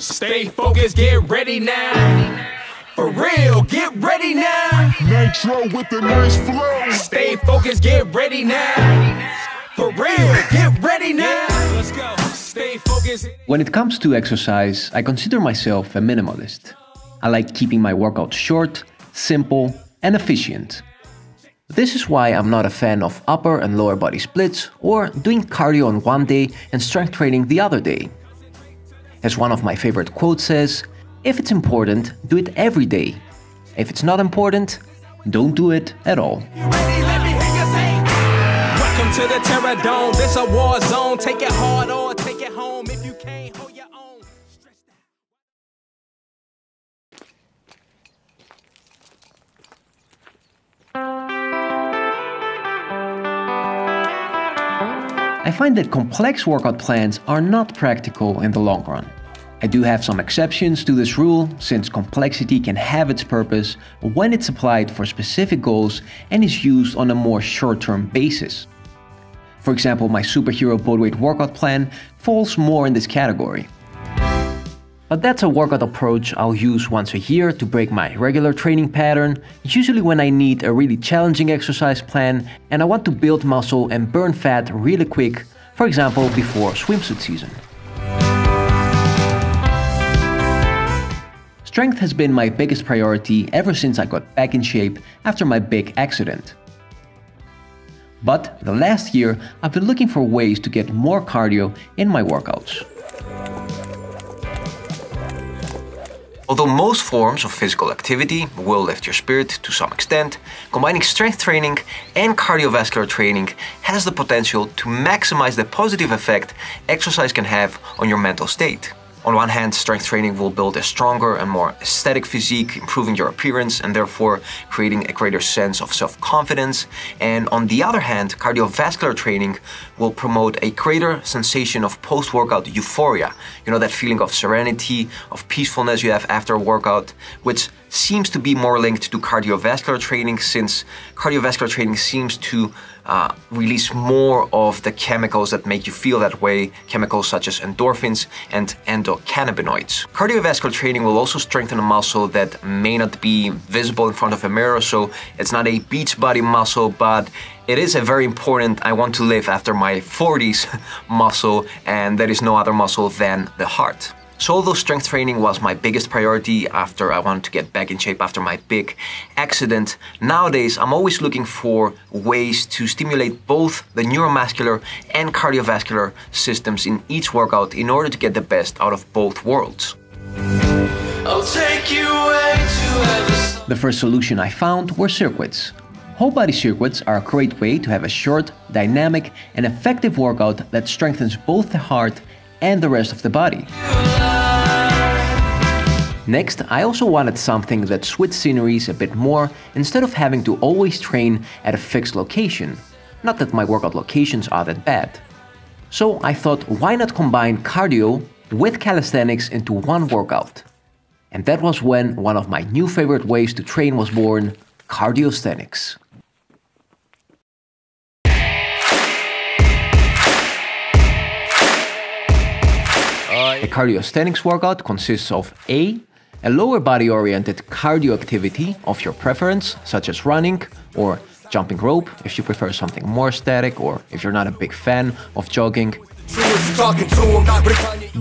Stay focused, get ready now. For real, get ready now. Nitro with the nice flow. Stay focused, get ready now. For real, get ready now. Let's go. Stay focused. When it comes to exercise, I consider myself a minimalist. I like keeping my workouts short, simple, and efficient. This is why I'm not a fan of upper and lower body splits or doing cardio on one day and strength training the other day. As one of my favorite quotes says, if it's important, do it every day. If it's not important, don't do it at all. Welcome to the Terror Dome. This a war zone. Take it hard or take it home. If you can't hold your own. I find that complex workout plans are not practical in the long run. I do have some exceptions to this rule, since complexity can have its purpose when it's applied for specific goals and is used on a more short-term basis. For example, my superhero bodyweight workout plan falls more in this category. But that's a workout approach I'll use once a year to break my regular training pattern, usually when I need a really challenging exercise plan and I want to build muscle and burn fat really quick, for example before swimsuit season. Strength has been my biggest priority ever since I got back in shape after my big accident. But the last year I've been looking for ways to get more cardio in my workouts. Although most forms of physical activity will lift your spirit to some extent, combining strength training and cardiovascular training has the potential to maximize the positive effect exercise can have on your mental state. On one hand, strength training will build a stronger and more aesthetic physique, improving your appearance and therefore creating a greater sense of self-confidence. And on the other hand, cardiovascular training will promote a greater sensation of post-workout euphoria. You know, that feeling of serenity, of peacefulness you have after a workout, which seems to be more linked to cardiovascular training, since cardiovascular training seems to release more of the chemicals that make you feel that way, chemicals such as endorphins and endocannabinoids. Cardiovascular training will also strengthen a muscle that may not be visible in front of a mirror, so it's not a beach body muscle, but it is a very important I want to live after my 40s muscle, and there is no other muscle than the heart. So although strength training was my biggest priority after I wanted to get back in shape after my big accident, nowadays I'm always looking for ways to stimulate both the neuromuscular and cardiovascular systems in each workout in order to get the best out of both worlds. I'll take you away to the first solution I found were circuits. Whole body circuits are a great way to have a short, dynamic and effective workout that strengthens both the heart and the rest of the body. Next, I also wanted something that switched sceneries a bit more instead of having to always train at a fixed location. Not that my workout locations are that bad. So I thought, why not combine cardio with calisthenics into one workout? And that was when one of my new favorite ways to train was born, cardiosthenics. A cardiosthenics workout consists of a lower body-oriented cardio activity of your preference, such as running or jumping rope, if you prefer something more static or if you're not a big fan of jogging.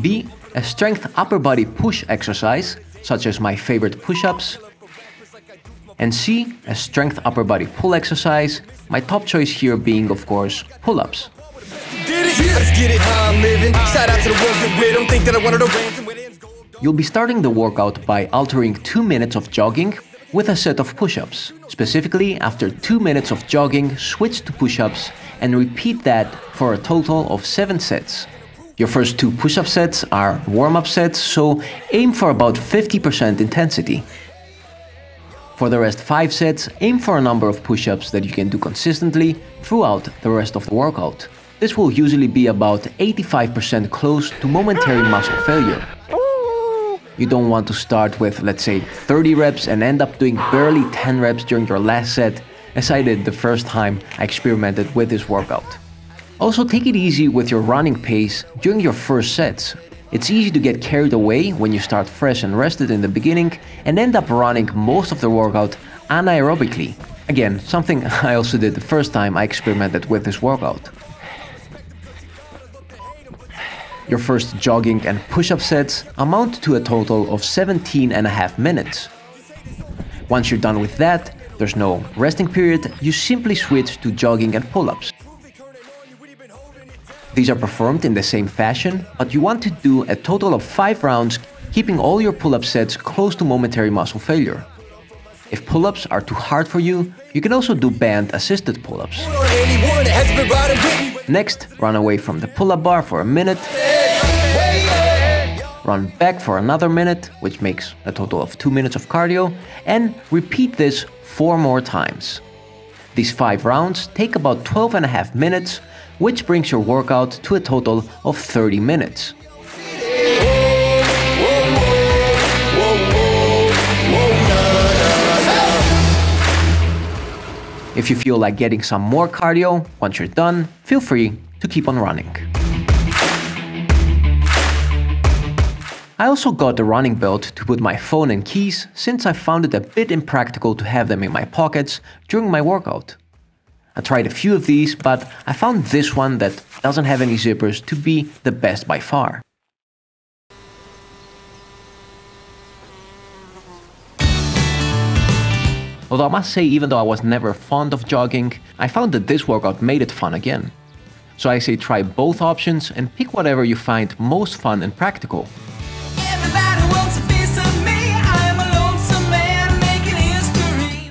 B, a strength upper body push exercise, such as my favorite push-ups. And C, a strength upper body pull exercise, my top choice here being, of course, pull-ups. You'll be starting the workout by altering 2 minutes of jogging with a set of push-ups. Specifically, after 2 minutes of jogging, switch to push-ups and repeat that for a total of 7 sets. Your first 2 push-up sets are warm-up sets, so aim for about 50% intensity. For the rest 5 sets, aim for a number of push-ups that you can do consistently throughout the rest of the workout. This will usually be about 85% close to momentary muscle failure. You don't want to start with, let's say, 30 reps and end up doing barely 10 reps during your last set, as I did the first time I experimented with this workout. Also, take it easy with your running pace during your first sets. It's easy to get carried away when you start fresh and rested in the beginning and end up running most of the workout anaerobically. Again, something I also did the first time I experimented with this workout. Your first jogging and push-up sets amount to a total of 17.5 minutes. Once you're done with that, there's no resting period, you simply switch to jogging and pull-ups. These are performed in the same fashion, but you want to do a total of 5 rounds, keeping all your pull-up sets close to momentary muscle failure. If pull-ups are too hard for you, you can also do band-assisted pull-ups. Next, run away from the pull-up bar for a minute. Run back for another minute, which makes a total of 2 minutes of cardio, and repeat this 4 more times. These 5 rounds take about 12.5 minutes, which brings your workout to a total of 30 minutes. If you feel like getting some more cardio once you're done, feel free to keep on running. I also got the running belt to put my phone and keys, since I found it a bit impractical to have them in my pockets during my workout. I tried a few of these, but I found this one that doesn't have any zippers to be the best by far. Although I must say, even though I was never fond of jogging, I found that this workout made it fun again. So I say try both options and pick whatever you find most fun and practical.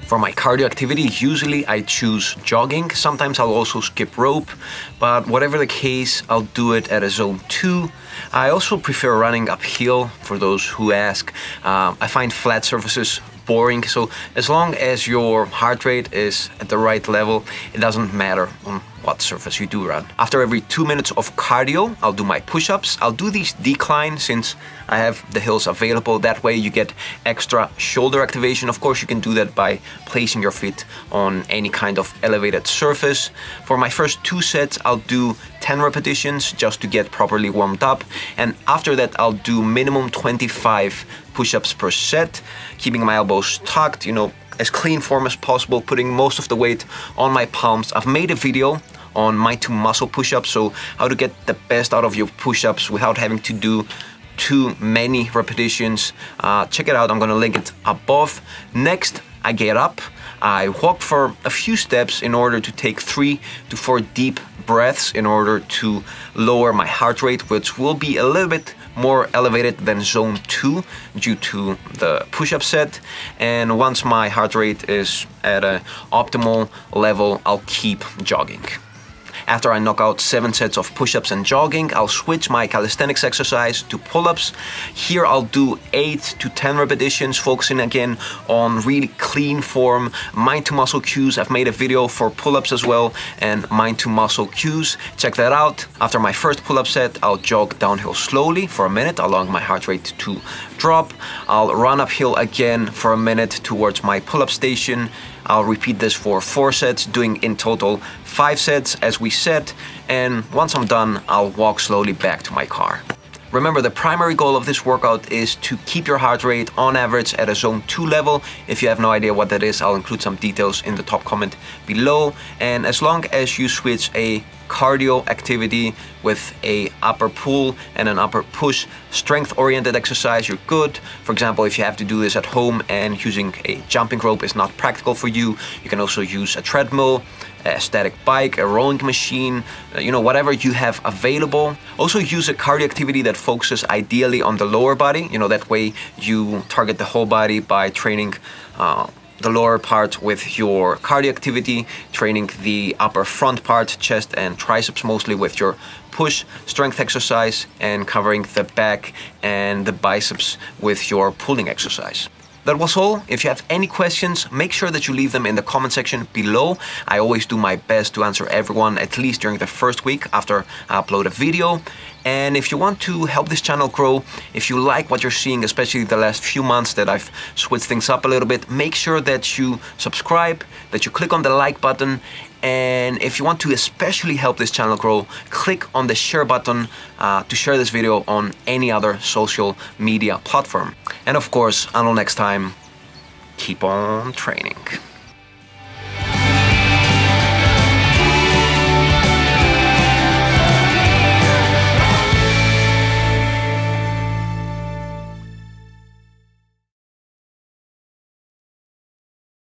For my cardio activity, usually I choose jogging. Sometimes I'll also skip rope, but whatever the case, I'll do it at a zone 2. I also prefer running uphill, for those who ask. I find flat surfaces boring, so as long as your heart rate is at the right level, it doesn't matter on what surface you do run. After every 2 minutes of cardio, I'll do my push-ups. I'll do these decline since I have the hills available. That way you get extra shoulder activation. Of course, you can do that by placing your feet on any kind of elevated surface. For my first 2 sets, I'll do 10 repetitions just to get properly warmed up. And after that, I'll do minimum 25 push-ups per set, keeping my elbows tucked, as clean form as possible, putting most of the weight on my palms. I've made a video on my 2 muscle push-ups, so how to get the best out of your push-ups without having to do too many repetitions. Check it out, I'm gonna link it above. Next, I get up, I walk for a few steps in order to take 3 to 4 deep breaths in order to lower my heart rate, which will be a little bit more elevated than zone 2 due to the push-up set. And once my heart rate is at an optimal level, I'll keep jogging. After I knock out 7 sets of push-ups and jogging, I'll switch my calisthenics exercise to pull-ups. Here I'll do 8 to 10 repetitions, focusing again on really clean form, mind to muscle cues. I've made a video for pull-ups as well and mind to muscle cues. Check that out. After my first pull-up set, I'll jog downhill slowly for a minute, allowing my heart rate to drop. I'll run uphill again for a minute towards my pull-up station. I'll repeat this for 4 sets, doing in total 5 sets as we said, and once I'm done, I'll walk slowly back to my car. Remember, the primary goal of this workout is to keep your heart rate on average at a zone 2 level. If you have no idea what that is, I'll include some details in the top comment below. And as long as you switch a cardio activity with a upper pull and an upper push strength-oriented exercise, you're good. For example, if you have to do this at home and using a jumping rope is not practical for you, you can also use a treadmill, a static bike, a rowing machine, whatever you have available. Also use a cardio activity that focuses ideally on the lower body. That way you target the whole body by training the lower part with your cardio activity, training the upper front part, chest and triceps mostly with your push strength exercise, and covering the back and the biceps with your pulling exercise. That was all. If you have any questions, make sure that you leave them in the comment section below. I always do my best to answer everyone, at least during the first week after I upload a video. And if you want to help this channel grow, if you like what you're seeing, especially the last few months that I've switched things up a little bit, make sure that you subscribe, that you click on the like button, And if you want to especially help this channel grow, click on the share button to share this video on any other social media platform. And of course, until next time, keep on training.